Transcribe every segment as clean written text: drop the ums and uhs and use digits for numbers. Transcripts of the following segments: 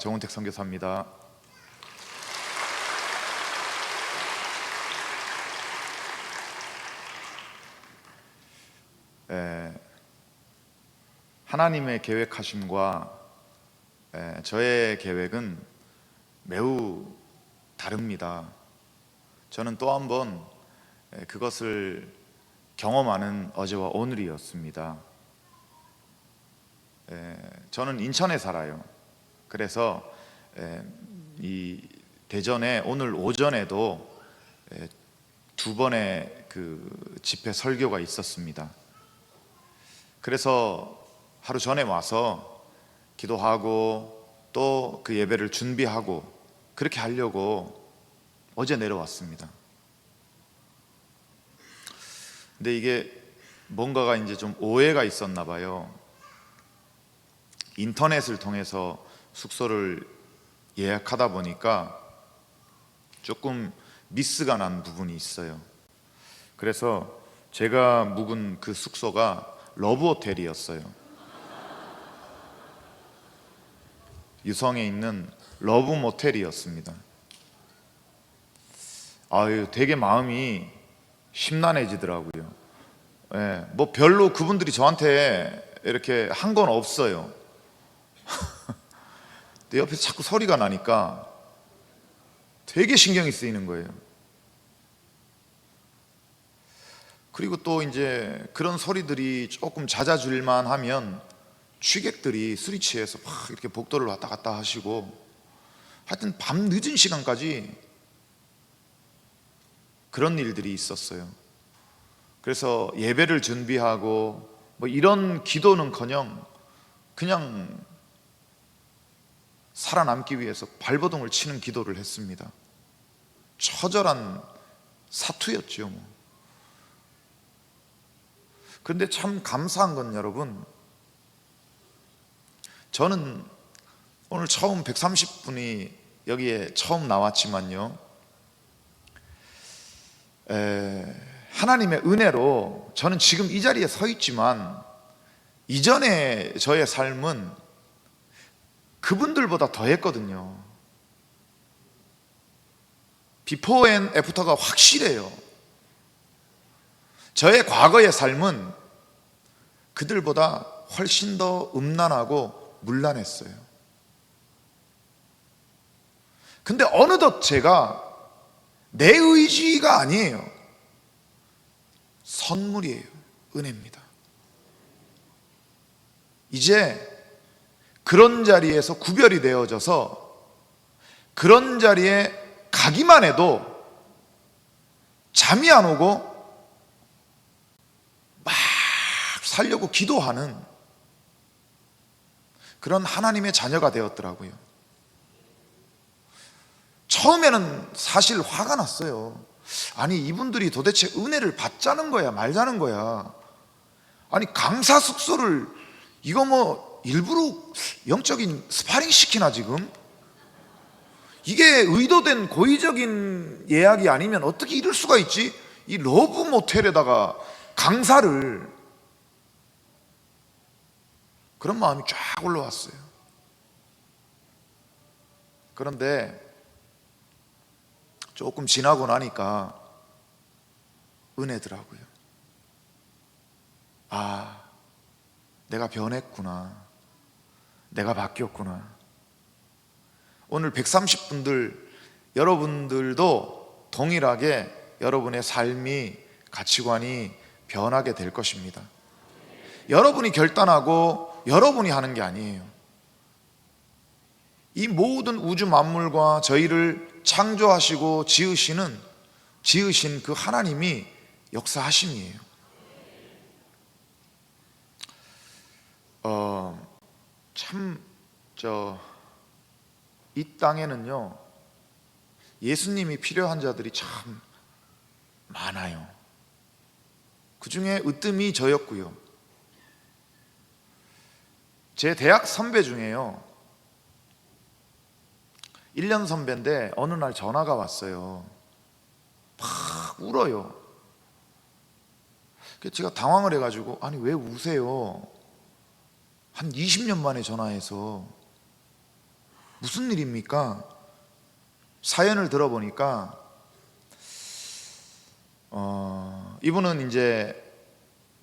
정은택 선교사입니다. 하나님의 계획하심과 저의 계획은 매우 다릅니다. 저는 또 한 번 그것을 경험하는 어제와 오늘이었습니다. 저는 인천에 살아요. 그래서 이 대전에 오늘 오전에도 두 번의 그 집회 설교가 있었습니다. 그래서 하루 전에 와서 기도하고 또 그 예배를 준비하고 그렇게 하려고 어제 내려왔습니다. 근데 이게 뭔가가 이제 좀 오해가 있었나 봐요. 인터넷을 통해서 숙소를 예약하다 보니까 조금 미스가 난 부분이 있어요. 그래서 제가 묵은 그 숙소가 러브호텔이었어요. 유성에 있는 러브모텔이었습니다. 아유, 되게 마음이 심란해지더라고요. 뭐 별로 그분들이 저한테 이렇게 한 건 없어요. 근데 옆에서 자꾸 소리가 나니까 되게 신경이 쓰이는 거예요. 그리고 또 이제 그런 소리들이 조금 잦아질만 하면 취객들이 술이 취해서 막 이렇게 복도를 왔다 갔다 하시고 하여튼 밤 늦은 시간까지 그런 일들이 있었어요. 그래서 예배를 준비하고 뭐 이런 기도는커녕 그냥 살아남기 위해서 발버둥을 치는 기도를 했습니다. 처절한 사투였죠 뭐. 그런데 참 감사한 건 여러분, 저는 오늘 처음 130분이 여기에 처음 나왔지만요, 하나님의 은혜로 저는 지금 이 자리에 서 있지만 이전에 저의 삶은 그분들보다 더했거든요. 비포 앤 애프터가 확실해요. 저의 과거의 삶은 그들보다 훨씬 더 음란하고 문란했어요. 근데 어느덧 제가 내 의지가 아니에요. 선물이에요. 은혜입니다. 이제 그런 자리에서 구별이 되어져서 그런 자리에 가기만 해도 잠이 안 오고 막 살려고 기도하는 그런 하나님의 자녀가 되었더라고요. 처음에는 사실 화가 났어요. 아니, 이분들이 도대체 은혜를 받자는 거야 말자는 거야. 아니, 강사 숙소를 이거 뭐 일부러 영적인 스파링 시키나 지금? 이게 의도된 고의적인 예약이 아니면 어떻게 이럴 수가 있지? 이 러브 모텔에다가 강사를. 그런 마음이 쫙 올라왔어요. 그런데 조금 지나고 나니까 은혜더라고요. 아, 내가 변했구나. 내가 바뀌었구나. 오늘 130분들 여러분들도 동일하게 여러분의 삶이, 가치관이 변하게 될 것입니다. 여러분이 결단하고 여러분이 하는 게 아니에요. 이 모든 우주 만물과 저희를 창조하시고 지으신 그 하나님이 역사하심이에요. 이 땅에는요, 예수님이 필요한 자들이 참 많아요. 그 중에 으뜸이 저였고요. 제 대학 선배 중에요, 1년 선배인데 어느 날 전화가 왔어요. 막 울어요. 제가 당황을 해가지고, 아니 왜 우세요? 한 20년 만에 전화해서. 무슨 일입니까? 사연을 들어보니까 이분은 이제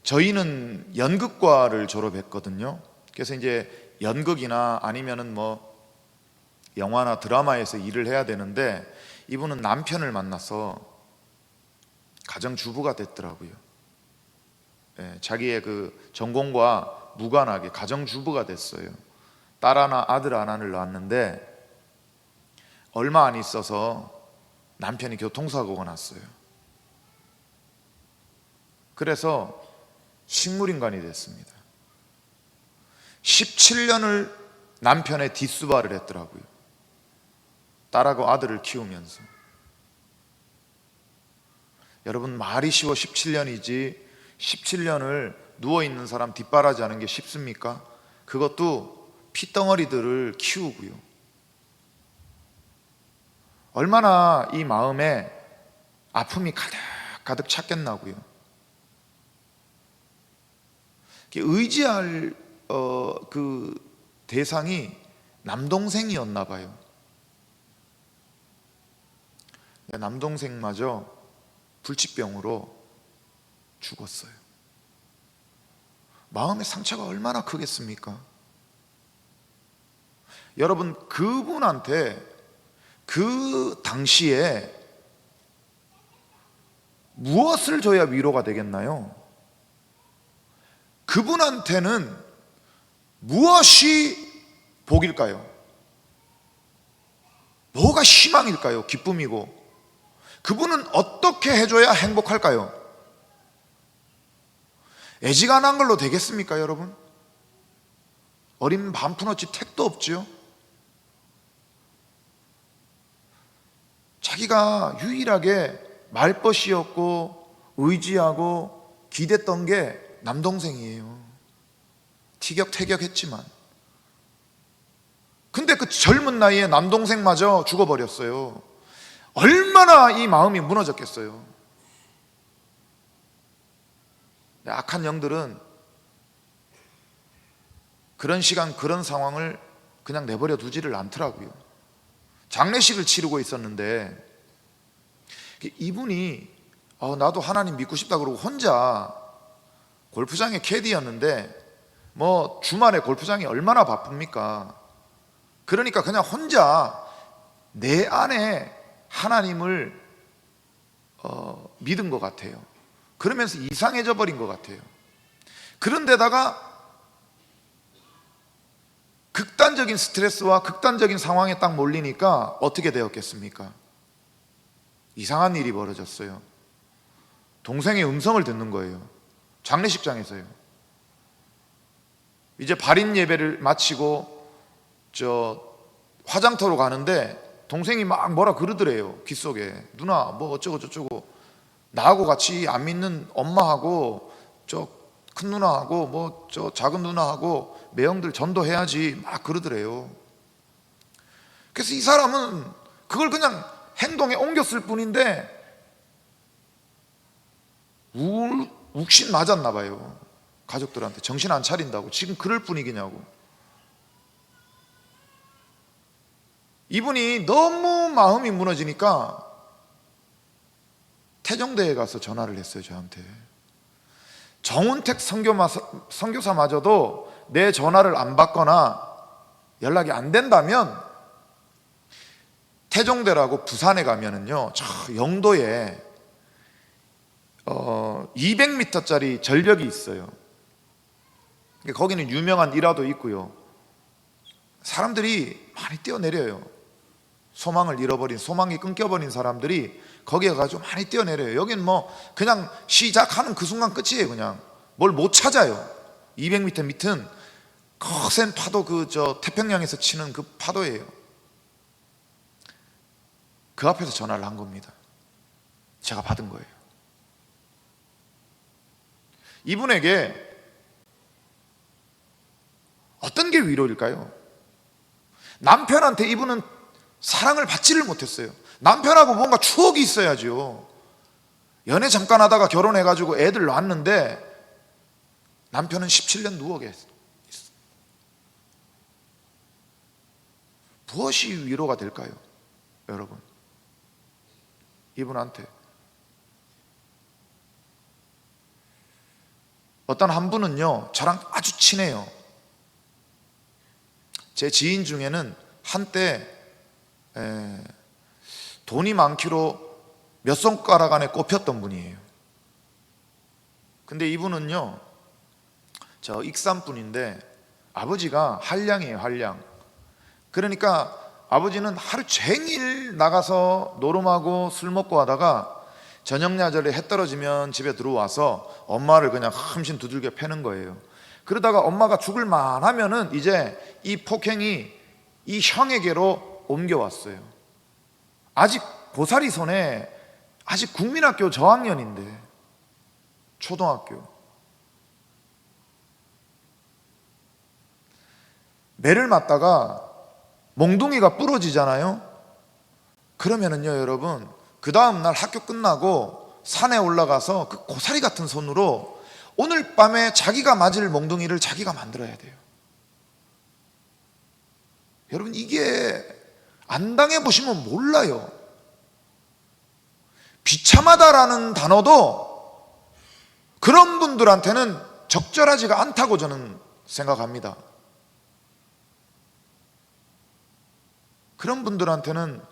저희는 연극과를 졸업했거든요. 그래서 이제 연극이나 아니면은 뭐 영화나 드라마에서 일을 해야 되는데 이분은 남편을 만나서 가정주부가 됐더라고요. 예, 자기의 그 전공과 무관하게 가정주부가 됐어요. 딸 하나 아들 하나를 낳았는데 얼마 안 있어서 남편이 교통사고가 났어요. 그래서 식물인간이 됐습니다. 17년을 남편의 뒷수발을 했더라고요. 딸하고 아들을 키우면서. 여러분, 말이 쉬워 17년이지 17년을 누워있는 사람 뒷바라지 하는 게 쉽습니까? 그것도 핏덩어리들을 키우고요. 얼마나 이 마음에 아픔이 가득 찼겠나고요. 의지할 그 대상이 남동생이었나 봐요. 남동생마저 불치병으로 죽었어요. 마음의 상처가 얼마나 크겠습니까? 여러분, 그분한테 그 당시에 무엇을 줘야 위로가 되겠나요? 그분한테는 무엇이 복일까요? 뭐가 희망일까요? 기쁨이고. 그분은 어떻게 해줘야 행복할까요? 애지간한 걸로 되겠습니까, 여러분? 어린 반푼어치 택도 없지요? 자기가 유일하게 말벗이었고 의지하고 기댔던 게 남동생이에요. 티격태격했지만. 근데 그 젊은 나이에 남동생마저 죽어버렸어요. 얼마나 이 마음이 무너졌겠어요. 악한 영들은 그런 시간 그런 상황을 그냥 내버려 두지를 않더라고요. 장례식을 치르고 있었는데 이분이 나도 하나님 믿고 싶다 그러고 혼자 골프장의 캐디였는데 뭐 주말에 골프장이 얼마나 바쁩니까? 그러니까 그냥 혼자 내 안에 하나님을 믿은 것 같아요. 그러면서 이상해져 버린 것 같아요. 그런데다가 극단적인 스트레스와 극단적인 상황에 딱 몰리니까 어떻게 되었겠습니까? 이상한 일이 벌어졌어요. 동생의 음성을 듣는 거예요. 장례식장에서요. 이제 발인 예배를 마치고 화장터로 가는데 동생이 막 뭐라 그러더래요. 귓속에. 누나 뭐 어쩌고 저쩌고, 나하고 같이 안 믿는 엄마하고 큰 누나하고 작은 누나하고 매형들 전도해야지 막 그러더래요. 그래서 이 사람은 그걸 그냥 행동에 옮겼을 뿐인데 욱신 맞았나 봐요. 가족들한테 정신 안 차린다고 지금 그럴 분위기냐고. 이분이 너무 마음이 무너지니까 태종대에 가서 전화를 했어요. 저한테. 정운택 선교사마저도 내 전화를 안 받거나 연락이 안 된다면 태종대라고 부산에 가면은요, 저 영도에 200m짜리 절벽이 있어요. 거기는 유명한 일화도 있고요. 사람들이 많이 뛰어내려요. 소망이 끊겨버린 사람들이 거기에 가서 많이 뛰어내려요. 여기는 뭐 그냥 시작하는 그 순간 끝이에요. 그냥 뭘 못 찾아요. 200m 밑은 거센 파도, 태평양에서 치는 그 파도예요. 그 앞에서 전화를 한 겁니다. 제가 받은 거예요. 이분에게 어떤 게 위로일까요? 남편한테 이분은 사랑을 받지를 못했어요. 남편하고 뭔가 추억이 있어야죠. 연애 잠깐 하다가 결혼해가지고 애들 낳았는데 남편은 17년 누워 계셨어요. 무엇이 위로가 될까요? 여러분, 이분한테 어떤 한 분은요, 저랑 아주 친해요. 제 지인 중에는 한때 돈이 많기로 몇 손가락 안에 꼽혔던 분이에요. 근데 이분은요, 저 익산 분인데 아버지가 한량이에요, 한량. 그러니까 아버지는 하루 종일 나가서 노름하고 술 먹고 하다가 저녁야절에 해 떨어지면 집에 들어와서 엄마를 그냥 함신 두들겨 패는 거예요. 그러다가 엄마가 죽을 만하면은 이제 이 폭행이 이 형에게로 옮겨왔어요. 아직 고사리 손에 아직 국민학교 저학년인데, 초등학교. 매를 맞다가 몽둥이가 부러지잖아요. 그러면은요, 여러분, 그 다음날 학교 끝나고 산에 올라가서 그 고사리 같은 손으로 오늘 밤에 자기가 맞을 몽둥이를 자기가 만들어야 돼요. 여러분, 이게 안 당해보시면 몰라요. 비참하다라는 단어도 그런 분들한테는 적절하지가 않다고 저는 생각합니다. 그런 분들한테는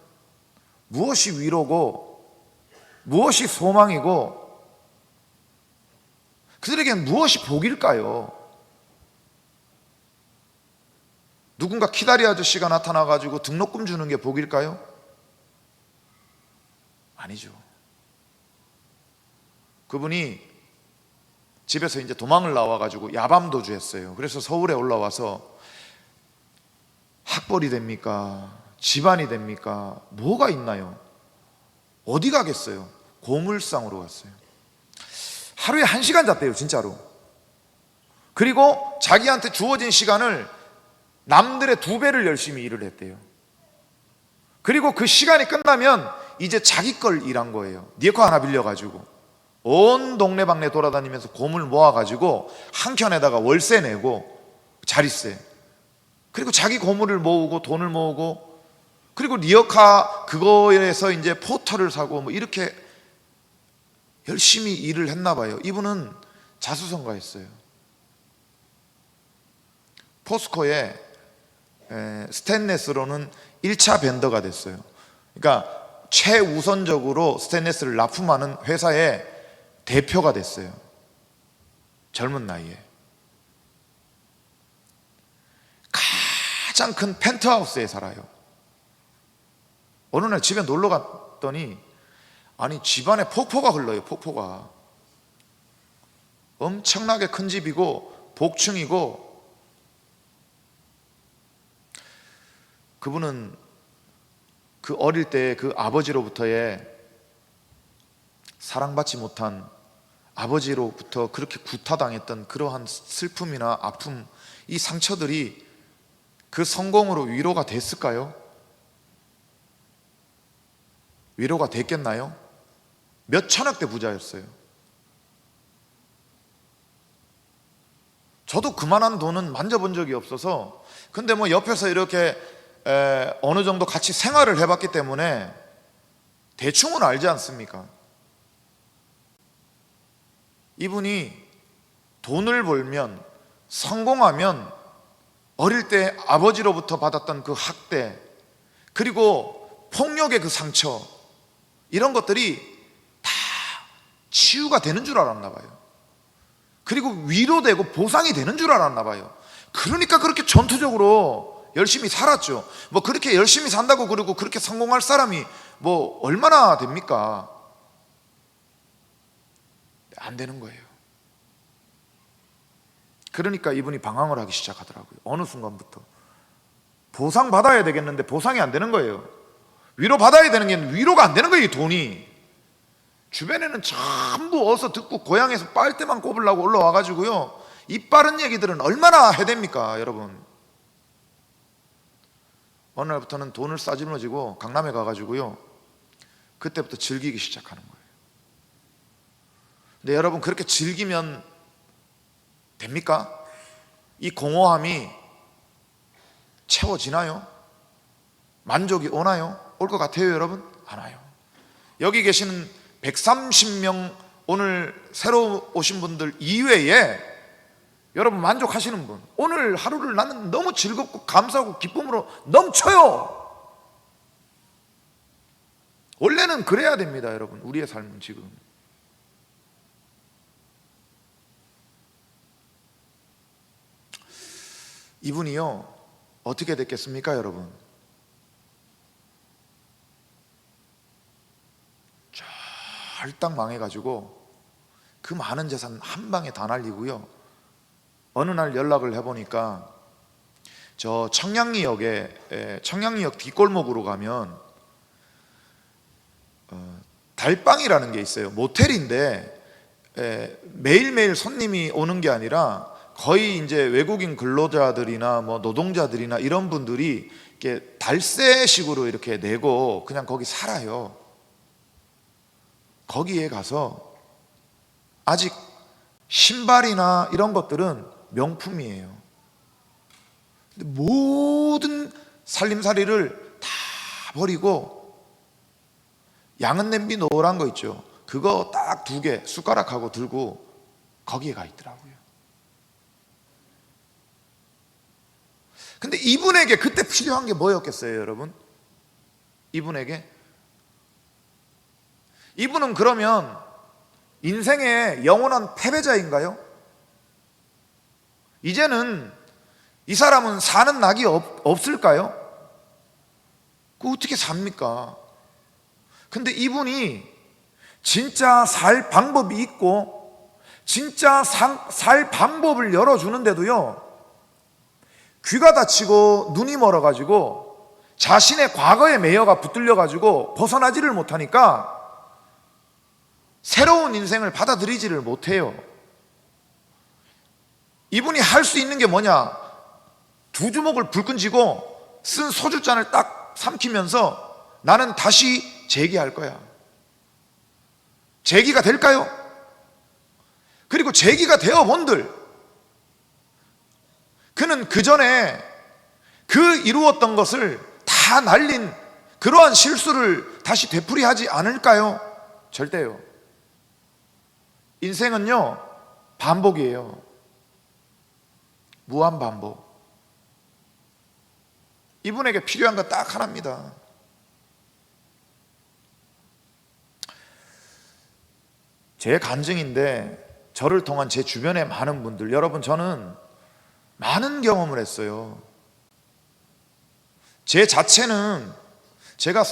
무엇이 위로고 무엇이 소망이고 그들에게는 무엇이 복일까요? 누군가 키다리 아저씨가 나타나가지고 등록금 주는 게 복일까요? 아니죠. 그분이 집에서 이제 도망을 나와가지고 야밤도주 했어요. 그래서 서울에 올라와서 학벌이 됩니까? 집안이 됩니까? 뭐가 있나요? 어디 가겠어요? 고물상으로 갔어요. 하루에 1시간 잤대요, 진짜로. 그리고 자기한테 주어진 시간을 남들의 2배를 열심히 일을 했대요. 그리고 그 시간이 끝나면 이제 자기 걸 일한 거예요. 네 거 하나 빌려가지고 온 동네방네 돌아다니면서 고물 모아가지고 한 켠에다가 월세 내고 자릿세, 그리고 자기 고물을 모으고 돈을 모으고, 그리고 리어카 그거에서 이제 포터를 사고 뭐 이렇게 열심히 일을 했나 봐요. 이분은 자수성가했어요. 포스코에 스테인레스로는 1차 벤더가 됐어요. 그러니까 최우선적으로 스테인레스를 납품하는 회사의 대표가 됐어요. 젊은 나이에. 가장 큰 펜트하우스에 살아요. 어느 날 집에 놀러 갔더니 아니 집안에 폭포가 흘러요. 폭포가 엄청나게 큰 집이고 복층이고, 그분은 그 어릴 때 그 아버지로부터의 사랑받지 못한, 아버지로부터 그렇게 구타당했던 그러한 슬픔이나 아픔, 이 상처들이 그 성공으로 위로가 됐을까요? 위로가 됐겠나요? 몇 천억대 부자였어요. 저도 그만한 돈은 만져본 적이 없어서, 근데 뭐 옆에서 이렇게 어느 정도 같이 생활을 해봤기 때문에 대충은 알지 않습니까? 이분이 돈을 벌면, 성공하면 어릴 때 아버지로부터 받았던 그 학대, 그리고 폭력의 그 상처, 이런 것들이 다 치유가 되는 줄 알았나 봐요. 그리고 위로되고 보상이 되는 줄 알았나 봐요. 그러니까 그렇게 전투적으로 열심히 살았죠. 뭐 그렇게 열심히 산다고 그러고 그렇게 성공할 사람이 뭐 얼마나 됩니까? 안 되는 거예요. 그러니까 이분이 방황을 하기 시작하더라고요. 어느 순간부터 보상 받아야 되겠는데 보상이 안 되는 거예요. 위로 받아야 되는 게 위로가 안 되는 거예요. 이 돈이. 주변에는 전부 어서 듣고 고향에서 빨대만 꼽으려고 올라와가지고요, 이 빠른 얘기들은 얼마나 해댑니까 여러분. 어느 날부터는 돈을 싸질러지고 강남에 가가지고요, 그때부터 즐기기 시작하는 거예요. 근데 여러분, 그렇게 즐기면 됩니까? 이 공허함이 채워지나요? 만족이 오나요? 올 것 같아요, 여러분? 안 와요. 여기 계시는 130명 오늘 새로 오신 분들 이외에 여러분 만족하시는 분, 오늘 하루를 나는 너무 즐겁고 감사하고 기쁨으로 넘쳐요. 원래는 그래야 됩니다, 여러분. 우리의 삶은 지금. 이분이요, 어떻게 됐겠습니까, 여러분? 쫄딱 망해가지고 그 많은 재산 한 방에 다 날리고요. 어느 날 연락을 해보니까 저 청량리역 뒷골목으로 가면 달빵이라는 게 있어요. 모텔인데 매일매일 손님이 오는 게 아니라 거의 이제 외국인 근로자들이나 뭐 노동자들이나 이런 분들이 이렇게 달세식으로 이렇게 내고 그냥 거기 살아요. 거기에 가서 아직 신발이나 이런 것들은 명품이에요. 근데 모든 살림살이를 다 버리고 양은 냄비 노란 거 있죠. 그거 딱 2개 숟가락하고 들고 거기에 가 있더라고요. 근데 이분에게 그때 필요한 게 뭐였겠어요, 여러분? 이분은 그러면 인생의 영원한 패배자인가요? 이제는 이 사람은 사는 낙이 없을까요? 그 어떻게 삽니까? 근데 이분이 진짜 살 방법이 있고 진짜 살 방법을 열어주는데도요, 귀가 다치고 눈이 멀어가지고 자신의 과거의 매여가 붙들려가지고 벗어나지를 못하니까 새로운 인생을 받아들이지를 못해요. 이분이 할 수 있는 게 뭐냐? 2주먹을 불끈 쥐고 쓴 소주잔을 딱 삼키면서 나는 다시 재기할 거야. 재기가 될까요? 그리고 재기가 되어 본들, 그는 그 전에 그 이루었던 것을 다 날린 그러한 실수를 다시 되풀이하지 않을까요? 절대요. 인생은요, 반복이에요. 무한 반복. 이분에게 필요한 거 딱 하나입니다. 제 간증인데 저를 통한 제 주변의 많은 분들, 여러분, 저는 많은 경험을 했어요. 제 자체는 제가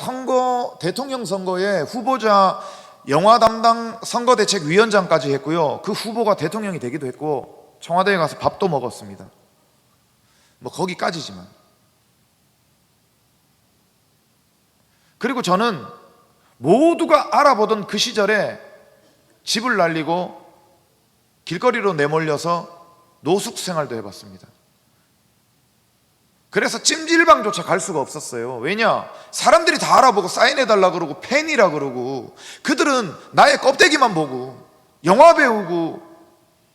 대통령 선거에 후보자 영화 담당 선거대책위원장까지 했고요. 그 후보가 대통령이 되기도 했고 청와대에 가서 밥도 먹었습니다. 뭐 거기까지지만. 그리고 저는 모두가 알아보던 그 시절에 집을 날리고 길거리로 내몰려서 노숙 생활도 해봤습니다. 그래서 찜질방조차 갈 수가 없었어요. 왜냐? 사람들이 다 알아보고 사인해달라 그러고 팬이라 그러고, 그들은 나의 껍데기만 보고 영화 배우고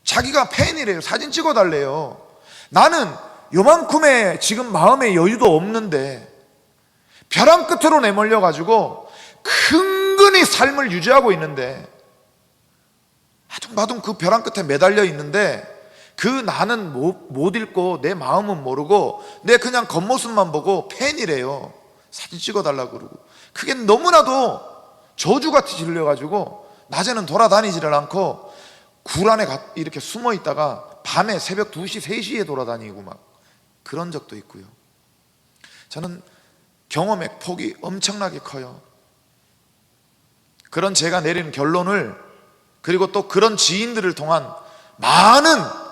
자기가 팬이래요. 사진 찍어달래요. 나는 요만큼의 지금 마음의 여유도 없는데 벼랑 끝으로 내몰려가지고 근근히 삶을 유지하고 있는데, 아둥바둥 그 벼랑 끝에 매달려 있는데 그 나는 못 읽고 내 마음은 모르고 내 그냥 겉모습만 보고 팬이래요. 사진 찍어달라고 그러고. 그게 너무나도 저주같이 들려가지고 낮에는 돌아다니지를 않고 굴 안에 이렇게 숨어 있다가 밤에 새벽 2시, 3시에 돌아다니고 막 그런 적도 있고요. 저는 경험의 폭이 엄청나게 커요. 그런 제가 내리는 결론을, 그리고 또 그런 지인들을 통한 많은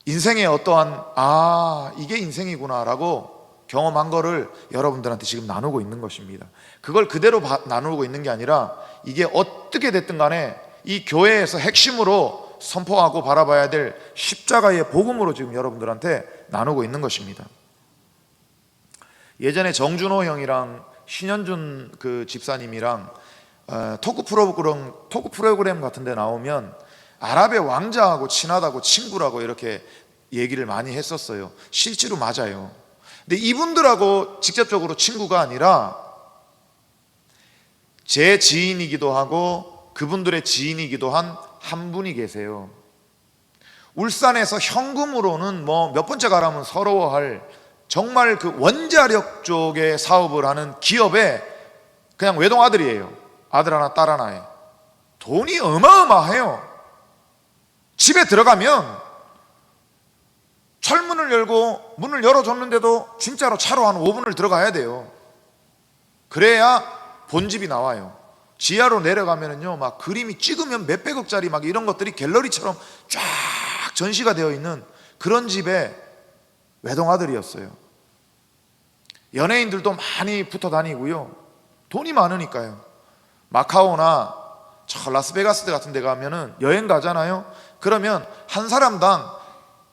인생의 어떠한 이게 인생이구나 라고 경험한 거를 여러분들한테 지금 나누고 있는 것입니다. 그걸 그대로 나누고 있는 게 아니라 이게 어떻게 됐든 간에 이 교회에서 핵심으로 선포하고 바라봐야 될 십자가의 복음으로 지금 여러분들한테 나누고 있는 것입니다. 예전에 정준호 형이랑 신현준 그 집사님이랑 토크 프로그램 같은 데 나오면 아랍의 왕자하고 친하다고 친구라고 이렇게 얘기를 많이 했었어요. 실제로 맞아요. 근데 이분들하고 직접적으로 친구가 아니라 제 지인이기도 하고 그분들의 지인이기도 한 분이 계세요. 울산에서 현금으로는 뭐 몇 번째 가라면 서러워할 정말 그 원자력 쪽의 사업을 하는 기업의 그냥 외동 아들이에요. 아들 하나 딸 하나에. 돈이 어마어마해요. 집에 들어가면 철문을 열고 문을 열어줬는데도 진짜로 차로 한 5분을 들어가야 돼요. 그래야 본집이 나와요. 지하로 내려가면은요, 막 그림이 찍으면 몇백억짜리 막 이런 것들이 갤러리처럼 쫙 전시가 되어 있는 그런 집의 외동아들이었어요. 연예인들도 많이 붙어 다니고요. 돈이 많으니까요. 마카오나 저 라스베가스 같은 데 가면은 여행 가잖아요. 그러면 한 사람당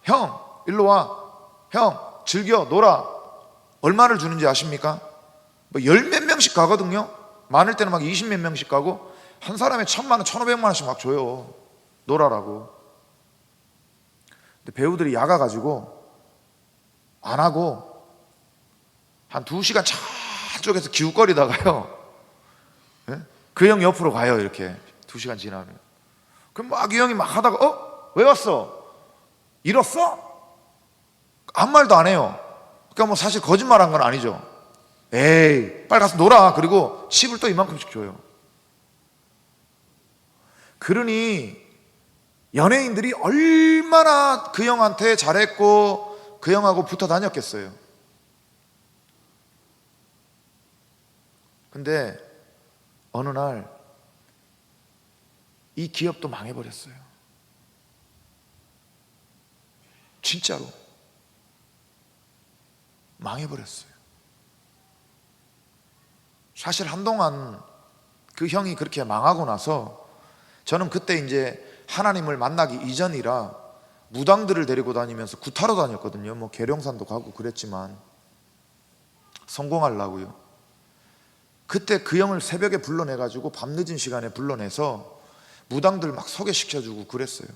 형 일로 와, 형 즐겨 놀아, 얼마를 주는지 아십니까? 뭐 열 몇 명씩 가거든요. 많을 때는 막 20 몇 명씩 가고 한 사람에 1,000만 원, 1,500만 원씩 막 줘요. 놀아라고. 근데 배우들이 야가가지고 안 하고 한 2시간 저쪽에서 기웃거리다가요, 예? 그 형 옆으로 가요. 이렇게 2시간 지나면. 그럼 막 이 형이 막 하다가 왜 왔어? 잃었어? 아무 말도 안 해요. 그러니까 뭐 사실 거짓말한 건 아니죠. 에이 빨리 가서 놀아. 그리고 칩을 또 이만큼씩 줘요. 그러니 연예인들이 얼마나 그 형한테 잘했고 그 형하고 붙어 다녔겠어요. 근데 어느 날 이 기업도 망해버렸어요. 진짜로 망해버렸어요. 사실 한동안 그 형이 그렇게 망하고 나서 저는 그때 이제 하나님을 만나기 이전이라 무당들을 데리고 다니면서 구타로 다녔거든요. 뭐 계룡산도 가고 그랬지만 성공하려고요. 그때 그 형을 새벽에 불러내가지고 밤늦은 시간에 불러내서 무당들 막 소개시켜주고 그랬어요.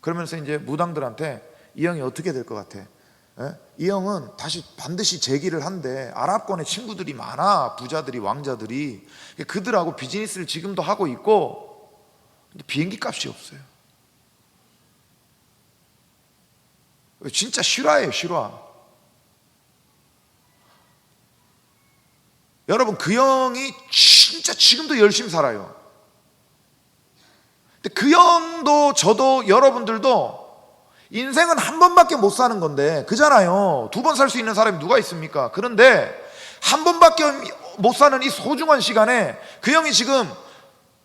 그러면서 이제 무당들한테 이 형이 어떻게 될 것 같아? 예? 이 형은 다시 반드시 재기를 한대. 아랍권에 친구들이 많아. 부자들이, 왕자들이. 그들하고 비즈니스를 지금도 하고 있고, 근데 비행기 값이 없어요. 진짜 실화예요, 실화. 여러분, 그 형이 진짜 지금도 열심히 살아요. 근데 그 형도 저도 여러분들도 인생은 한 번밖에 못 사는 건데, 그잖아요. 2번 살 수 있는 사람이 누가 있습니까? 그런데 한 번밖에 못 사는 이 소중한 시간에 그 형이 지금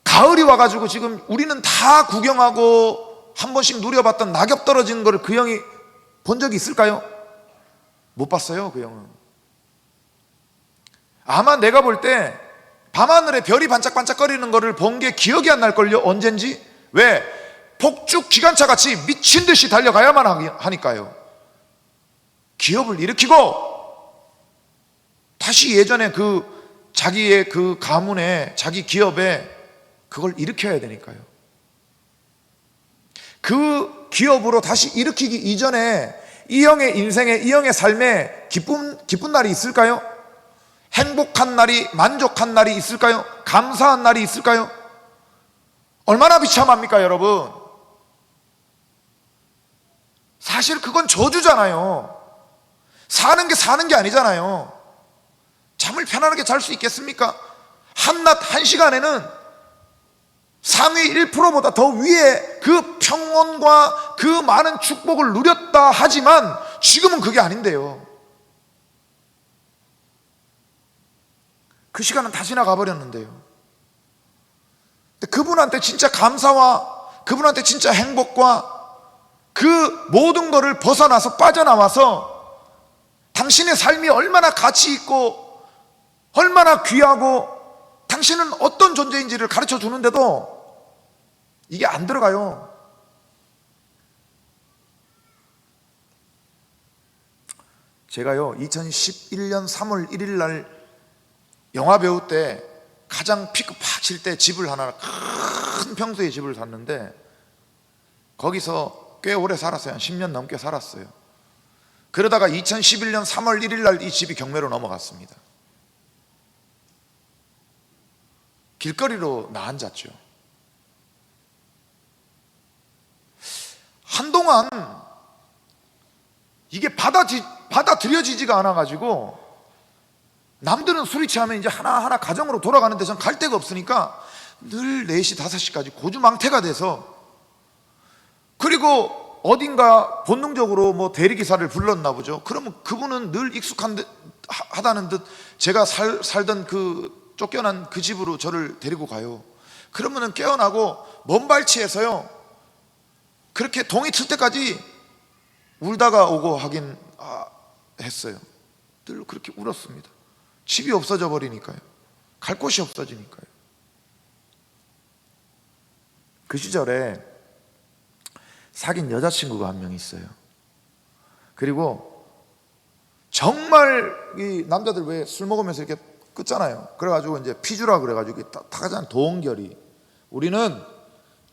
가을이 와가지고 지금 우리는 다 구경하고 한 번씩 누려봤던 낙엽 떨어지는 거를 그 형이 본 적이 있을까요? 못 봤어요. 그 형은 아마 내가 볼 때 밤하늘에 별이 반짝반짝거리는 거를 본 게 기억이 안 날걸요. 언젠지. 왜? 폭죽 기관차 같이 미친 듯이 달려가야만 하니까요. 기업을 일으키고 다시 예전에 그 자기의 그 가문에, 자기 기업에 그걸 일으켜야 되니까요. 그 기업으로 다시 일으키기 이전에 이 형의 인생에, 이 형의 삶에 기쁜 날이 있을까요? 행복한 날이, 만족한 날이 있을까요? 감사한 날이 있을까요? 얼마나 비참합니까, 여러분? 사실 그건 저주잖아요. 사는 게 아니잖아요. 잠을 편안하게 잘 수 있겠습니까? 한낮 1시간에는 상위 1%보다 더 위에 그 평온과 그 많은 축복을 누렸다 하지만 지금은 그게 아닌데요. 그 시간은 다 지나가 버렸는데요. 그분한테 진짜 감사와 그분한테 진짜 행복과 그 모든 것을 벗어나서 빠져나와서 당신의 삶이 얼마나 가치 있고 얼마나 귀하고 당신은 어떤 존재인지를 가르쳐 주는데도 이게 안 들어가요. 제가요 2011년 3월 1일 날 영화배우 때 가장 피크 팍 칠 때 집을 하나, 큰 평수의 집을 샀는데 거기서 꽤 오래 살았어요. 한 10년 넘게 살았어요. 그러다가 2011년 3월 1일 날 이 집이 경매로 넘어갔습니다. 길거리로 나앉았죠. 한동안 이게 받아들여지지가 않아가지고, 남들은 술이 취하면 이제 하나하나 가정으로 돌아가는데 전 갈 데가 없으니까 늘 4시, 5시까지 고주망태가 돼서, 그리고 어딘가 본능적으로 뭐 대리기사를 불렀나 보죠. 그러면 그분은 늘 익숙하다는 듯 제가 살던 그 쫓겨난 그 집으로 저를 데리고 가요. 그러면은 깨어나고 먼 발치에서요, 그렇게 동이 틀 때까지 울다가 오고 하긴 했어요. 늘 그렇게 울었습니다. 집이 없어져 버리니까요. 갈 곳이 없어지니까요. 그 시절에 사귄 여자친구가 한 명 있어요. 그리고 정말 이 남자들 왜 술 먹으면서 이렇게 끊잖아요. 그래가지고 이제 피주라 그래가지고 딱 하잖아요. 동결이. 우리는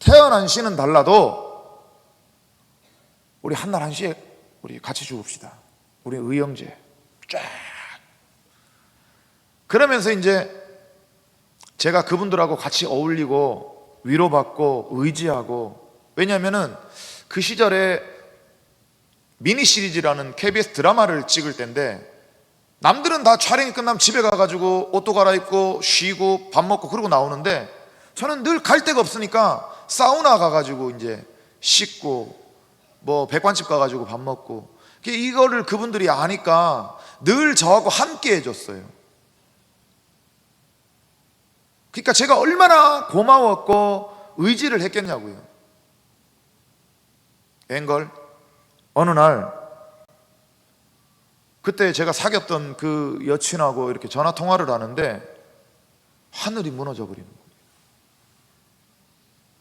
태어난 씨는 달라도 우리 한날 한시에 우리 같이 죽읍시다. 우리 의형제 쫙. 그러면서 이제 제가 그분들하고 같이 어울리고 위로받고 의지하고, 왜냐하면은 그 시절에 미니 시리즈라는 KBS 드라마를 찍을 때인데, 남들은 다 촬영이 끝나면 집에 가가지고 옷도 갈아입고 쉬고 밥 먹고 그러고 나오는데, 저는 늘 갈 데가 없으니까 사우나 가가지고 이제 씻고 뭐 백반집 가가지고 밥 먹고, 이거를 그분들이 아니까 늘 저하고 함께 해줬어요. 그러니까 제가 얼마나 고마웠고 의지를 했겠냐고요. 앵걸 어느 날 그때 제가 사귀었던 그 여친하고 이렇게 전화 통화를 하는데 하늘이 무너져 버리는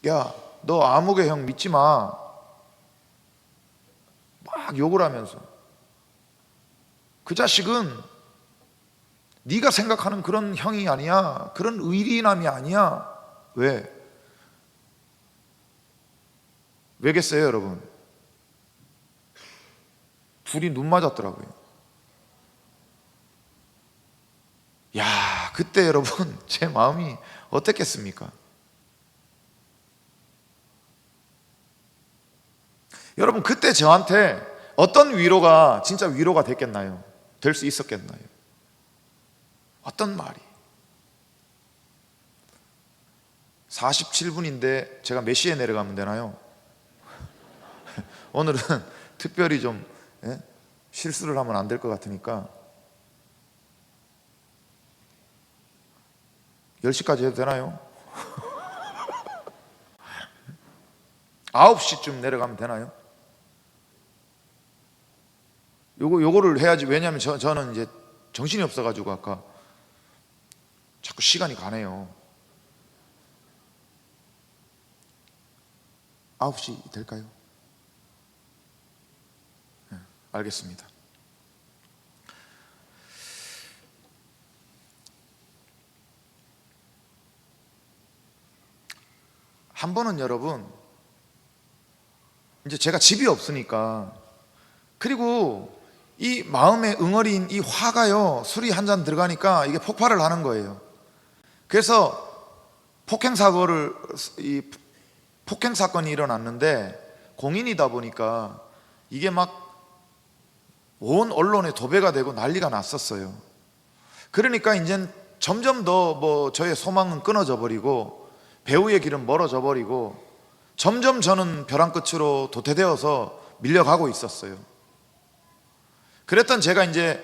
거예요. 야, 너 아무개 형 믿지 마. 막 욕을 하면서. 그 자식은 네가 생각하는 그런 형이 아니야. 그런 의리남이 아니야. 왜겠어요, 여러분? 둘이 눈 맞았더라고요. 야, 그때 여러분 제 마음이 어땠겠습니까? 여러분, 그때 저한테 어떤 위로가 진짜 위로가 됐겠나요? 될 수 있었겠나요? 어떤 말이? 47분인데 제가 몇 시에 내려가면 되나요? 오늘은 특별히 좀 실수를 하면 안 될 것 같으니까 10시까지 해도 되나요? 9시쯤 내려가면 되나요? 요거를 해야지. 왜냐하면 저는 이제 정신이 없어가지고 아까 자꾸 시간이 가네요. 9시 될까요? 네, 알겠습니다. 한 번은 여러분, 이제 제가 집이 없으니까, 그리고 이 마음에 응어리인 이 화가요, 술이 한 잔 들어가니까 이게 폭발을 하는 거예요. 그래서 폭행 사건이 일어났는데, 공인이다 보니까 이게 막 온 언론에 도배가 되고 난리가 났었어요. 그러니까 이제 점점 더 뭐 저의 소망은 끊어져 버리고 배우의 길은 멀어져 버리고, 점점 저는 벼랑 끝으로 도태되어서 밀려가고 있었어요. 그랬던 제가 이제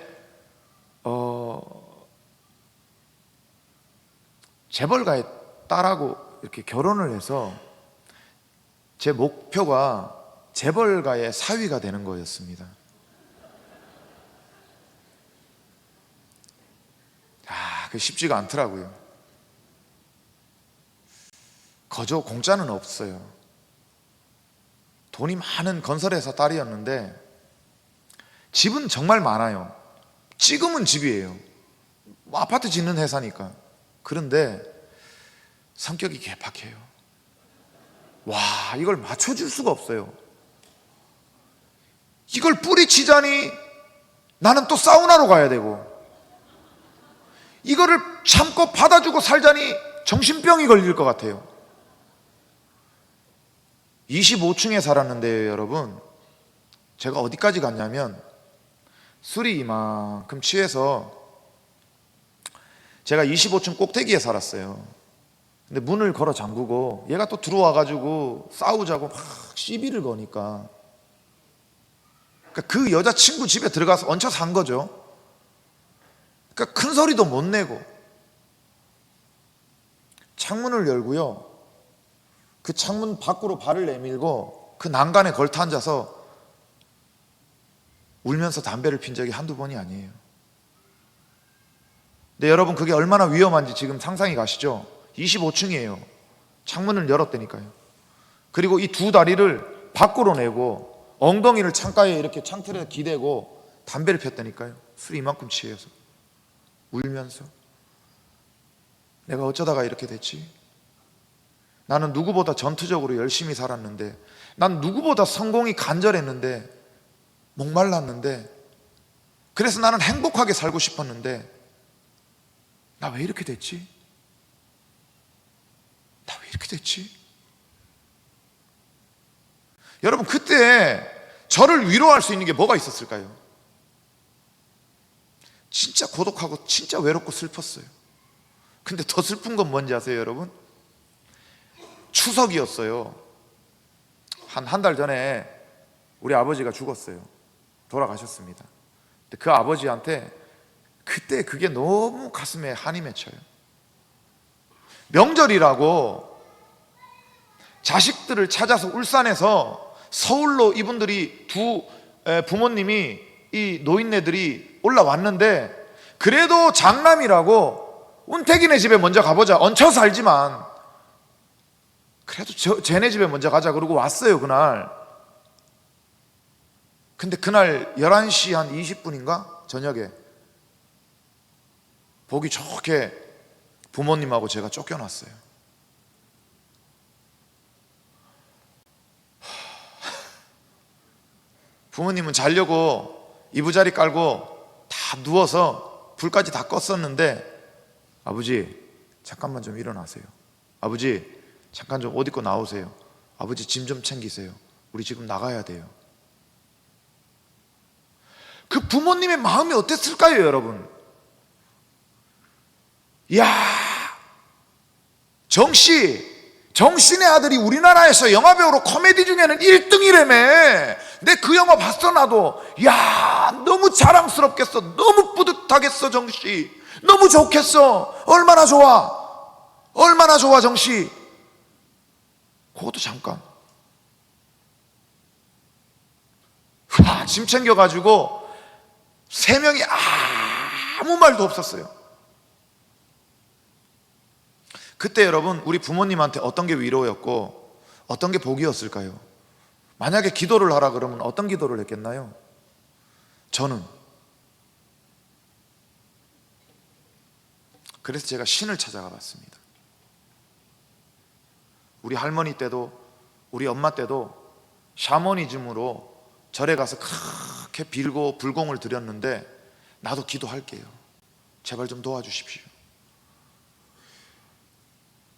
재벌가의 딸하고 이렇게 결혼을 해서 제 목표가 재벌가의 사위가 되는 거였습니다. 그게 쉽지가 않더라고요. 거저 공짜는 없어요. 돈이 많은 건설회사 딸이었는데 집은 정말 많아요. 찍으면 집이에요. 뭐 아파트 짓는 회사니까. 그런데 성격이 개팍해요. 와, 이걸 맞춰줄 수가 없어요. 이걸 뿌리치자니 나는 또 사우나로 가야 되고, 이거를 참고 받아주고 살자니 정신병이 걸릴 것 같아요. 25층에 살았는데요, 여러분. 제가 어디까지 갔냐면 술이 이만큼 취해서 제가 25층 꼭대기에 살았어요. 근데 문을 걸어 잠그고 얘가 또 들어와가지고 싸우자고 막 시비를 거니까, 그러니까 그 여자친구 집에 들어가서 얹혀 산 거죠. 그러니까 큰 소리도 못 내고 창문을 열고요, 그 창문 밖으로 발을 내밀고 그 난간에 걸터 앉아서 울면서 담배를 핀 적이 한두 번이 아니에요. 근데 여러분, 그게 얼마나 위험한지 지금 상상이 가시죠? 25층이에요. 창문을 열었다니까요. 그리고 이 두 다리를 밖으로 내고 엉덩이를 창가에 이렇게 창틀에 기대고 담배를 폈다니까요. 술이 이만큼 취해서 울면서. 내가 어쩌다가 이렇게 됐지? 나는 누구보다 전투적으로 열심히 살았는데, 난 누구보다 성공이 간절했는데, 목말랐는데, 그래서 나는 행복하게 살고 싶었는데, 나 왜 이렇게 됐지? 나 왜 이렇게 됐지? 여러분, 그때 저를 위로할 수 있는 게 뭐가 있었을까요? 진짜 고독하고 진짜 외롭고 슬펐어요. 근데 더 슬픈 건 뭔지 아세요, 여러분? 추석이었어요. 한 달 전에 우리 아버지가 죽었어요. 돌아가셨습니다. 근데 그 아버지한테 그때 그게 너무 가슴에 한이 맺혀요. 명절이라고 자식들을 찾아서 울산에서 서울로 이분들이 두 부모님이, 이 노인네들이 올라왔는데, 그래도 장남이라고 운택이네 집에 먼저 가보자, 얹혀 살지만 그래도 쟤네 집에 먼저 가자 그러고 왔어요, 그날. 근데 그날 11시 한 20분인가 저녁에 보기 좋게 부모님하고 제가 쫓겨났어요. 부모님은 자려고 이부자리 깔고 다 누워서 불까지 다 껐었는데, 아버지 잠깐만 좀 일어나세요, 아버지 잠깐 좀 옷 입고 나오세요, 아버지 짐 좀 챙기세요, 우리 지금 나가야 돼요. 그 부모님의 마음이 어땠을까요, 여러분? 이야, 정신의 아들이 우리나라에서 영화배우로 코미디 중에는 1등이라며. 근데 그 영화 봤어 나도. 야, 너무 자랑스럽겠어, 너무 뿌듯하겠어 정씨, 너무 좋겠어, 얼마나 좋아, 얼마나 좋아 정씨. 그것도 잠깐. 짐 챙겨가지고 3명이 아무 말도 없었어요. 그때 여러분, 우리 부모님한테 어떤 게 위로였고 어떤 게 복이었을까요? 만약에 기도를 하라 그러면 어떤 기도를 했겠나요? 저는 그래서 제가 신을 찾아가 봤습니다. 우리 할머니 때도 우리 엄마 때도 샤머니즘으로 절에 가서 그렇게 빌고 불공을 드렸는데, 나도 기도할게요, 제발 좀 도와주십시오.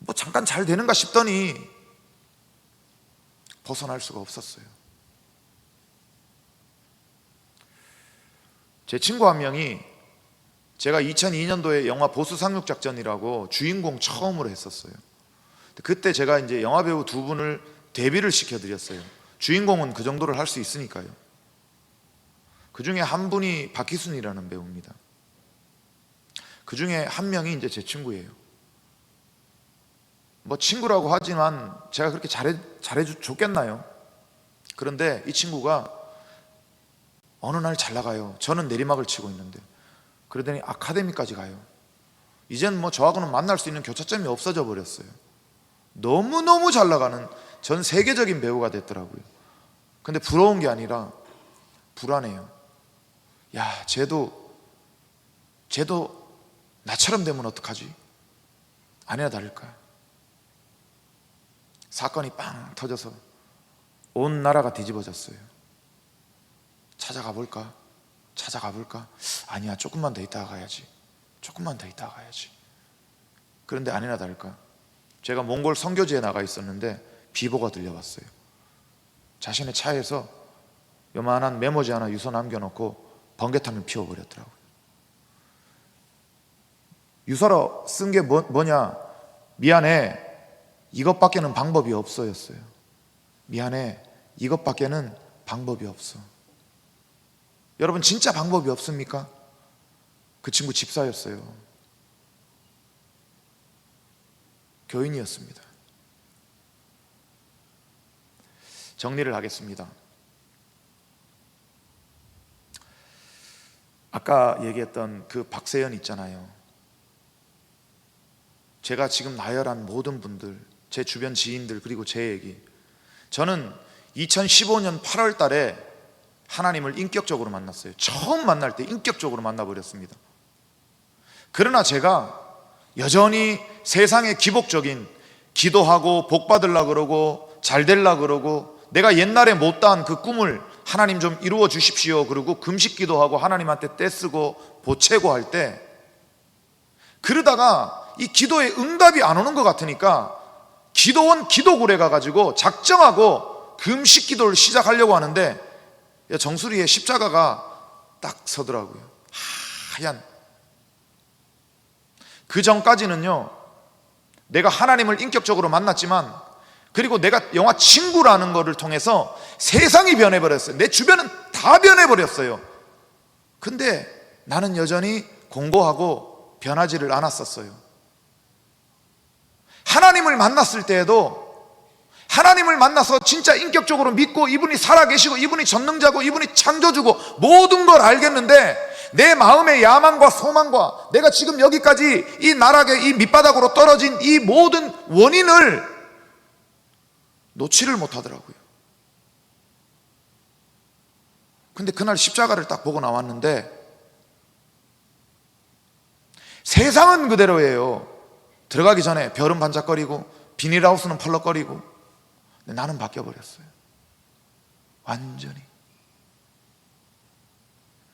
뭐 잠깐 잘 되는가 싶더니 벗어날 수가 없었어요. 제 친구 한 명이, 제가 2002년도에 영화 보수상륙작전이라고 주인공 처음으로 했었어요. 그때 제가 이제 영화배우 2분을 데뷔를 시켜드렸어요. 주인공은 그 정도를 할 수 있으니까요. 그 중에 한 분이 박희순이라는 배우입니다. 그 중에 한 명이 이제 제 친구예요. 뭐 친구라고 하지만 제가 그렇게 잘해줬겠나요? 그런데 이 친구가 어느 날 잘 나가요. 저는 내리막을 치고 있는데. 그러더니 아카데미까지 가요. 이젠 뭐 저하고는 만날 수 있는 교차점이 없어져 버렸어요. 너무너무 잘 나가는 전 세계적인 배우가 됐더라고요. 근데 부러운 게 아니라 불안해요. 야, 쟤도 나처럼 되면 어떡하지? 아니나 다를까, 사건이 빵 터져서 온 나라가 뒤집어졌어요. 찾아가 볼까? 찾아가 볼까? 아니야, 조금만 더 있다가 가야지. 조금만 더 있다가 가야지. 그런데 아니나 다를까, 제가 몽골 선교지에 나가 있었는데 비보가 들려왔어요. 자신의 차에서 요만한 메모지 하나 유서 남겨놓고 번개탄을 피워버렸더라고요. 유서로 쓴 게 뭐냐? 미안해, 이것밖에는 방법이 없어였어요. 미안해, 이것밖에는 방법이 없어. 여러분, 진짜 방법이 없습니까? 그 친구 집사였어요. 교인이었습니다. 정리를 하겠습니다. 아까 얘기했던 그 박세연 있잖아요. 제가 지금 나열한 모든 분들, 제 주변 지인들, 그리고 제 얘기, 저는 2015년 8월 달에 하나님을 인격적으로 만났어요. 처음 만날 때 인격적으로 만나버렸습니다. 그러나 제가 여전히 세상의 기복적인 기도하고 복 받으려고 그러고 잘 되려고 그러고 내가 옛날에 못다한 그 꿈을 하나님 좀 이루어 주십시오 그러고 금식 기도하고 하나님한테 떼쓰고 보채고 할 때, 그러다가 이 기도에 응답이 안 오는 것 같으니까 기도원 기도굴에 가가지고 작정하고 금식 기도를 시작하려고 하는데 정수리에 십자가가 딱 서더라고요. 하얀. 그 전까지는요, 내가 하나님을 인격적으로 만났지만, 그리고 내가 영화 친구라는 거를 통해서 세상이 변해버렸어요. 내 주변은 다 변해버렸어요. 근데 나는 여전히 공고하고 변하지를 않았었어요. 하나님을 만났을 때에도, 하나님을 만나서 진짜 인격적으로 믿고 이분이 살아계시고 이분이 전능자고 이분이 창조주고 모든 걸 알겠는데, 내 마음의 야망과 소망과 내가 지금 여기까지 이 나락의 이 밑바닥으로 떨어진 이 모든 원인을 놓지를 못하더라고요. 근데 그날 십자가를 딱 보고 나왔는데 세상은 그대로예요. 들어가기 전에 별은 반짝거리고 비닐하우스는 펄럭거리고, 근데 나는 바뀌어버렸어요. 완전히.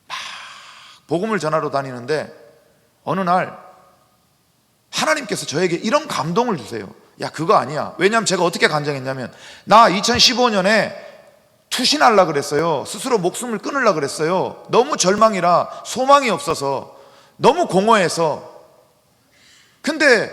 막 복음을 전하러 다니는데 어느 날 하나님께서 저에게 이런 감동을 주세요. 야, 그거 아니야. 왜냐하면 제가 어떻게 간증했냐면, 나 2015년에 투신하려고 그랬어요. 스스로 목숨을 끊으려고 그랬어요. 너무 절망이라 소망이 없어서, 너무 공허해서. 근데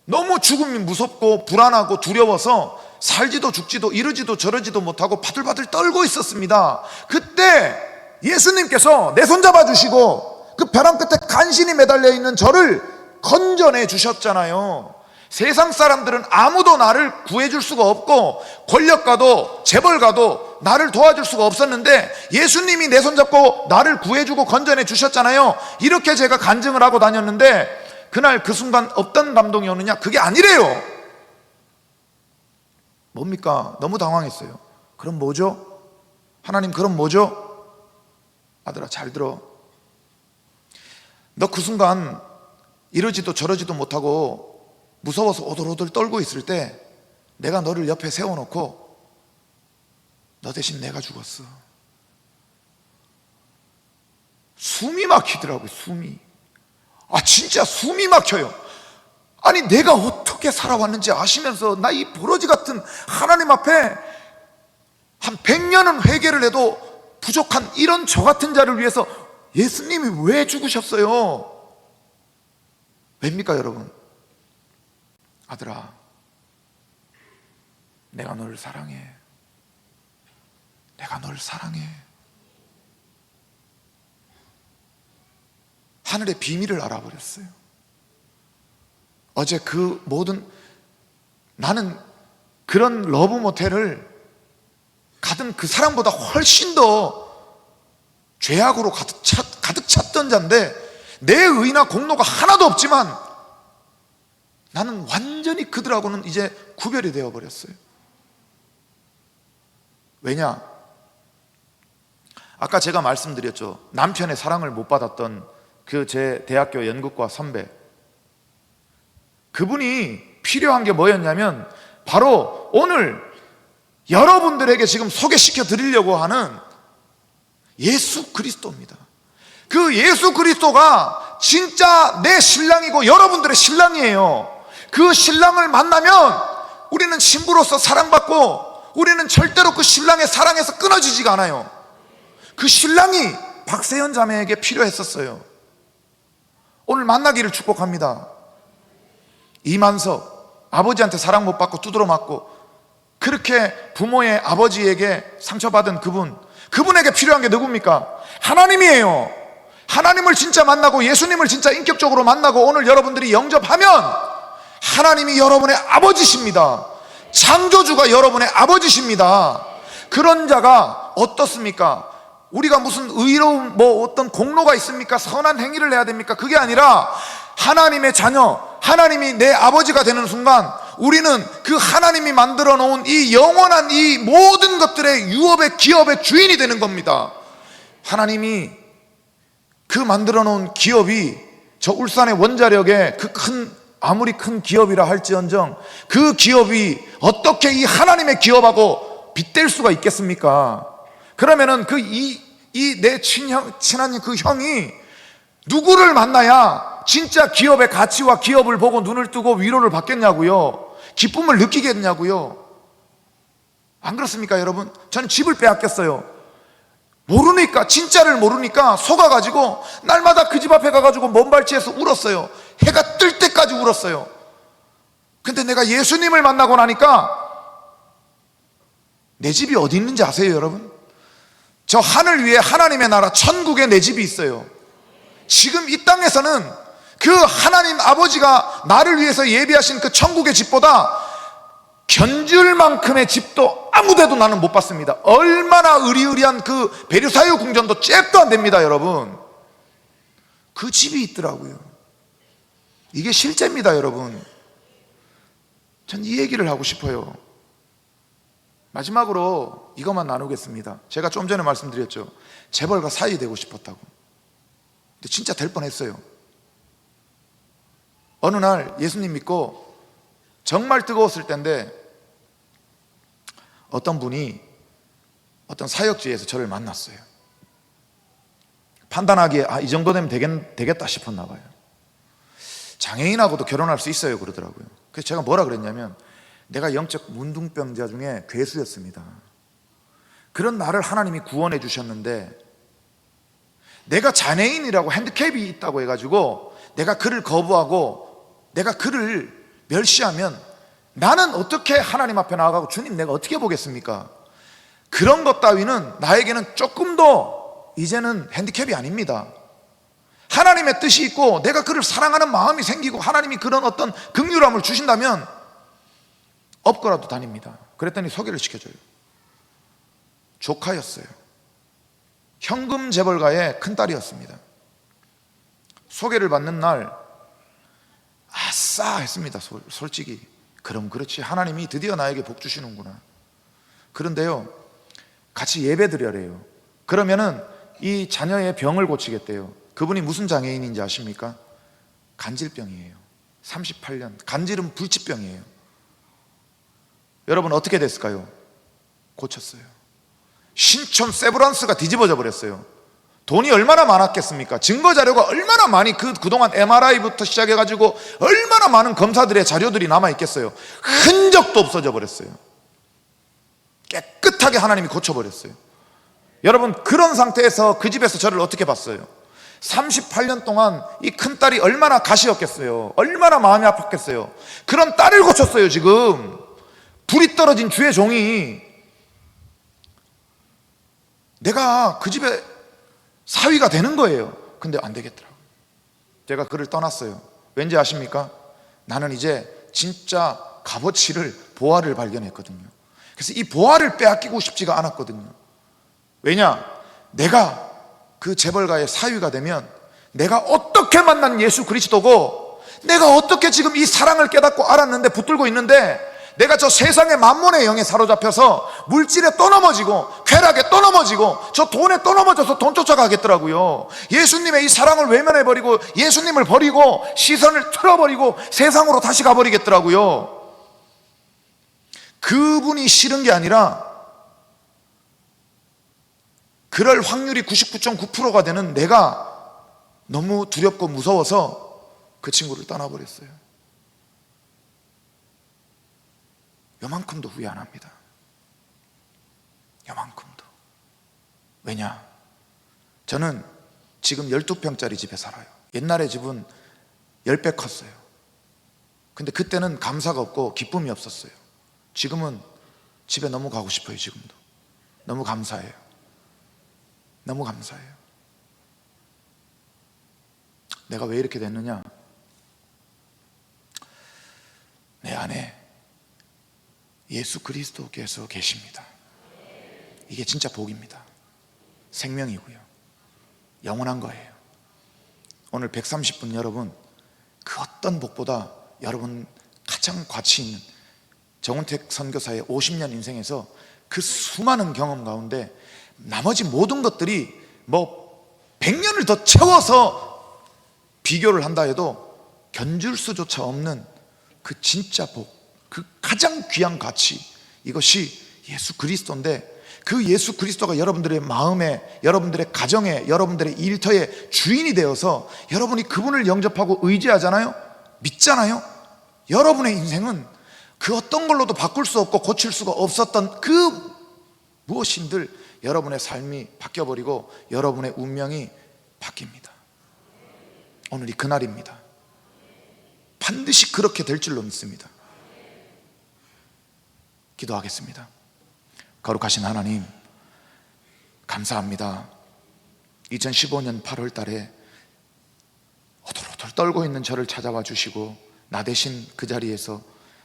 너무 죽음이 무섭고 불안하고 두려워서 살지도 죽지도 이러지도 저러지도 못하고 바들바들 떨고 있었습니다. 그때 예수님께서 내 손 잡아주시고 그 벼랑 끝에 간신히 매달려 있는 저를 건져내 주셨잖아요. 세상 사람들은 아무도 나를 구해줄 수가 없고 권력가도 재벌가도 나를 도와줄 수가 없었는데 예수님이 내 손 잡고 나를 구해주고 건져내 주셨잖아요. 이렇게 제가 간증을 하고 다녔는데 그날 그 순간 어떤 감동이 오느냐? 그게 아니래요. 뭡니까? 너무 당황했어요. 그럼 뭐죠? 하나님, 그럼 뭐죠? 아들아, 잘 들어. 너 그 순간 이러지도 저러지도 못하고 무서워서 오돌오돌 떨고 있을 때 내가 너를 옆에 세워놓고 너 대신 내가 죽었어. 숨이 막히더라고요. 숨이. 진짜 숨이 막혀요. 아니, 내가 어떻게 살아왔는지 아시면서 나 이 버러지 같은 하나님 앞에 한 100년은 회개를 해도 부족한 이런 저 같은 자를 위해서 예수님이 왜 죽으셨어요? 왜입니까, 여러분? 아들아, 내가 너를 사랑해. 내가 너를 사랑해. 하늘의 비밀을 알아버렸어요. 어제 그 모든, 나는 그런 러브 모텔을 가든 그 사람보다 훨씬 더 죄악으로 가득 찼던 자인데 내 의나 공로가 하나도 없지만 나는 완전히 그들하고는 이제 구별이 되어버렸어요. 왜냐? 아까 제가 말씀드렸죠. 남편의 사랑을 못 받았던 그 제 대학교 연극과 선배, 그분이 필요한 게 뭐였냐면 바로 오늘 여러분들에게 지금 소개시켜 드리려고 하는 예수 그리스도입니다. 그 예수 그리스도가 진짜 내 신랑이고 여러분들의 신랑이에요. 그 신랑을 만나면 우리는 신부로서 사랑받고 우리는 절대로 그 신랑의 사랑에서 끊어지지가 않아요. 그 신랑이 박세현 자매에게 필요했었어요. 오늘 만나기를 축복합니다. 이만석, 아버지한테 사랑 못 받고 두드러 맞고 그렇게 부모의 아버지에게 상처받은 그분에게 필요한 게 누굽니까? 하나님이에요. 하나님을 진짜 만나고 예수님을 진짜 인격적으로 만나고 오늘 여러분들이 영접하면 하나님이 여러분의 아버지십니다. 창조주가 여러분의 아버지십니다. 그런 자가 어떻습니까? 우리가 무슨 의로운 어떤 공로가 있습니까? 선한 행위를 해야 됩니까? 그게 아니라 하나님의 자녀, 하나님이 내 아버지가 되는 순간 우리는 그 하나님이 만들어 놓은 이 영원한 이 모든 것들의 유업의 기업의 주인이 되는 겁니다. 하나님이 그 만들어 놓은 기업이 저 울산의 원자력의 아무리 큰 기업이라 할지언정 그 기업이 어떻게 이 하나님의 기업하고 빗댈 수가 있겠습니까? 그러면은 내 친한 그 형이 누구를 만나야 진짜 기업의 가치와 기업을 보고 눈을 뜨고 위로를 받겠냐고요? 기쁨을 느끼겠냐고요? 안 그렇습니까, 여러분? 저는 집을 빼앗겼어요. 모르니까, 진짜를 모르니까 속아가지고 날마다 그 집 앞에 가가지고 먼발치에서 울었어요. 해가 뜰 때까지 울었어요. 근데 내가 예수님을 만나고 나니까 내 집이 어디 있는지 아세요, 여러분? 저 하늘 위에 하나님의 나라 천국에 내 집이 있어요. 지금 이 땅에서는 그 하나님 아버지가 나를 위해서 예비하신 그 천국의 집보다 견줄 만큼의 집도 아무데도 나는 못 봤습니다. 얼마나 의리의리한 그 베르사유 궁전도 잽도 안 됩니다, 여러분. 그 집이 있더라고요. 이게 실제입니다, 여러분. 전 이 얘기를 하고 싶어요. 마지막으로 이것만 나누겠습니다. 제가 좀 전에 말씀드렸죠. 재벌과 사이 되고 싶었다고. 근데 진짜 될 뻔했어요. 어느 날 예수님 믿고 정말 뜨거웠을 때인데 어떤 분이 어떤 사역지에서 저를 만났어요. 판단하기에 이 정도 되면 되겠다 싶었나 봐요. 장애인하고도 결혼할 수 있어요 그러더라고요. 그래서 제가 뭐라 그랬냐면 내가 영적 문둥병자 중에 괴수였습니다. 그런 나를 하나님이 구원해 주셨는데 내가 장애인이라고 핸디캡이 있다고 해가지고 내가 그를 거부하고 내가 그를 멸시하면 나는 어떻게 하나님 앞에 나아가고 주님 내가 어떻게 보겠습니까? 그런 것 따위는 나에게는 조금 더 이제는 핸디캡이 아닙니다. 하나님의 뜻이 있고 내가 그를 사랑하는 마음이 생기고 하나님이 그런 어떤 긍휼함을 주신다면 업고라도 다닙니다. 그랬더니 소개를 시켜줘요. 조카였어요. 현금 재벌가의 큰딸이었습니다. 소개를 받는 날 아싸 했습니다. 솔직히 그럼 그렇지, 하나님이 드디어 나에게 복 주시는구나. 그런데요, 같이 예배 드려래요. 그러면은 이 자녀의 병을 고치겠대요. 그분이 무슨 장애인인지 아십니까? 간질병이에요. 38년 간질은 불치병이에요. 여러분 어떻게 됐을까요? 고쳤어요. 신촌 세브란스가 뒤집어져 버렸어요. 돈이 얼마나 많았겠습니까? 증거자료가 얼마나 많이 그동안 MRI부터 시작해가지고 얼마나 많은 검사들의 자료들이 남아있겠어요. 흔적도 없어져 버렸어요. 깨끗하게 하나님이 고쳐버렸어요. 여러분 그런 상태에서 그 집에서 저를 어떻게 봤어요? 38년 동안 이 큰딸이 얼마나 가시였겠어요. 얼마나 마음이 아팠겠어요. 그런 딸을 고쳤어요. 지금 불이 떨어진 주의 종이 내가 그 집에 사위가 되는 거예요. 근데 안 되겠더라고요. 제가 그를 떠났어요. 왠지 아십니까? 나는 이제 진짜 값어치를 보화를 발견했거든요. 그래서 이 보화를 빼앗기고 싶지가 않았거든요. 왜냐? 내가 그 재벌가의 사위가 되면 내가 어떻게 만난 예수 그리스도고 내가 어떻게 지금 이 사랑을 깨닫고 알았는데 붙들고 있는데 내가 저 세상의 만몬의 영에 사로잡혀서 물질에 또 넘어지고 쾌락에 또 넘어지고 저 돈에 또 넘어져서 돈 쫓아가겠더라고요. 예수님의 이 사랑을 외면해버리고 예수님을 버리고 시선을 틀어버리고 세상으로 다시 가버리겠더라고요. 그분이 싫은 게 아니라 그럴 확률이 99.9%가 되는 내가 너무 두렵고 무서워서 그 친구를 떠나버렸어요. 요만큼도 후회 안 합니다. 요만큼도. 왜냐? 저는 지금 12평짜리 집에 살아요. 옛날에 집은 10배 컸어요. 근데 그때는 감사가 없고 기쁨이 없었어요. 지금은 집에 너무 가고 싶어요. 지금도 너무 감사해요. 너무 감사해요. 내가 왜 이렇게 됐느냐? 내 안에 예수 그리스도께서 계십니다. 이게 진짜 복입니다. 생명이고요, 영원한 거예요. 오늘 130분 여러분, 그 어떤 복보다 여러분 가장 가치 있는 정은택 선교사의 50년 인생에서 그 수많은 경험 가운데 나머지 모든 것들이 뭐 100년을 더 채워서 비교를 한다 해도 견줄 수조차 없는 그 진짜 복, 그 가장 귀한 가치, 이것이 예수 그리스도인데, 그 예수 그리스도가 여러분들의 마음에, 여러분들의 가정에, 여러분들의 일터의 주인이 되어서 여러분이 그분을 영접하고 의지하잖아요, 믿잖아요. 여러분의 인생은 그 어떤 걸로도 바꿀 수 없고 고칠 수가 없었던 그 무엇인들 여러분의 삶이 바뀌어버리고 여러분의 운명이 바뀝니다. 오늘이 그날입니다. 반드시 그렇게 될 줄로 믿습니다. 기도하겠습니다. 거룩하신 하나님, 감사합니다. 2015년 8월 달에 오돌오돌 떨고 있는 저를 찾아와 주시고, 나 대신 그 자리에서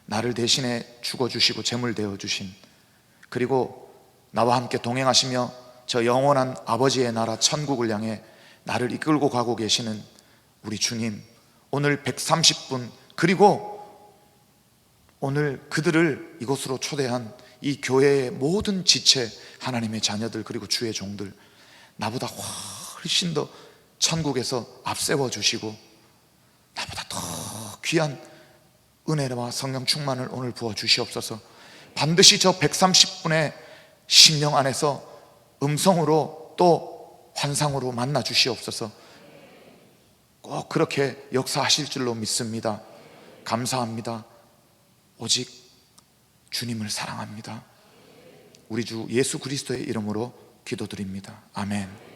나를 대신해 죽어주시고 제물 되어주신, 그리고 나와 함께 동행하시며 저 영원한 아버지의 나라 천국을 향해 나를 이끌고 가고 계시는 우리 주님, 오늘 130분, 그리고 오늘 그들을 이곳으로 초대한 이 교회의 모든 지체, 하나님의 자녀들, 그리고 주의 종들, 나보다 훨씬 더 천국에서 앞세워 주시고 나보다 더 귀한 은혜와 성령 충만을 오늘 부어 주시옵소서. 반드시 저 130분의 심령 안에서 음성으로 또 환상으로 만나 주시옵소서. 꼭 그렇게 역사하실 줄로 믿습니다. 감사합니다. 오직 주님을 사랑합니다. 우리 주 예수 그리스도의 이름으로 기도드립니다. 아멘.